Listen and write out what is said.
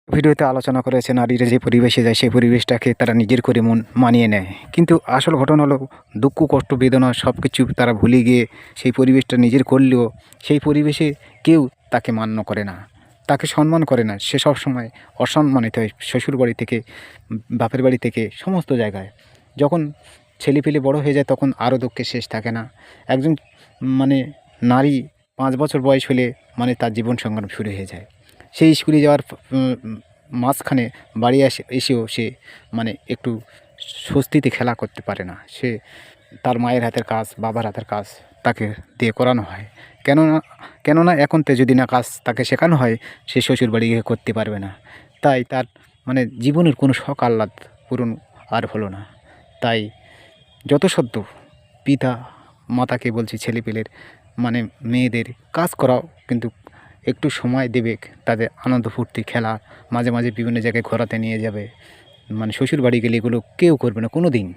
ভিডিওতে আলোচনা করেছে নারীরা যে পরিবেশে যায় সেই পরিবেশটাকে তারা নিজের করে মানিয়ে নেয়। কিন্তু আসল ঘটনা হলো দুঃখ, কষ্ট, বেদনা সব কিছু তারা ভুলে গিয়ে সেই পরিবেশটা নিজের করলেও সেই পরিবেশে কেউ তাকে মান্য করে না, তাকে সম্মান করে না। সে সবসময় অসম্মানিত হয় শ্বশুরবাড়ি থেকে, বাপের বাড়ি থেকে, সমস্ত জায়গায়। যখন ছেলেপিলে বড় হয়ে যায় তখন আরও দুঃখের শেষ থাকে না। একজন মানে নারী 5 বছর বয়স হলে তার জীবন সংগ্রাম শুরু হয়ে যায়। সেই স্কুলে যাওয়ার মাঝখানে বাড়ি এসেও সে একটু স্বস্তিতে খেলা করতে পারে না। সে তার মায়ের হাতের কাজ, বাবার হাতের কাজ তাকে দিয়ে করানো হয়। কেননা এখনতে যদি না কাজ তাকে শেখানো হয় সে শ্বশুরবাড়ি গিয়ে করতে পারবে না। তাই তার জীবনের কোনো শখ আহ্লাদ পূরণ আর হলো না। তাই যত সদ্য পিতা মাতাকে বলছি ছেলেপিলের মেয়েদের কাজ করাও, কিন্তু একটু সময় দেবে, তাদের আনন্দ ফুর্তি খেলা, মাঝে মাঝে বিভিন্ন জায়গায় ঘোরাতে নিয়ে যাবে। শ্বশুরবাড়ি গেলে এগুলো কেউ করবে না কোনো দিন।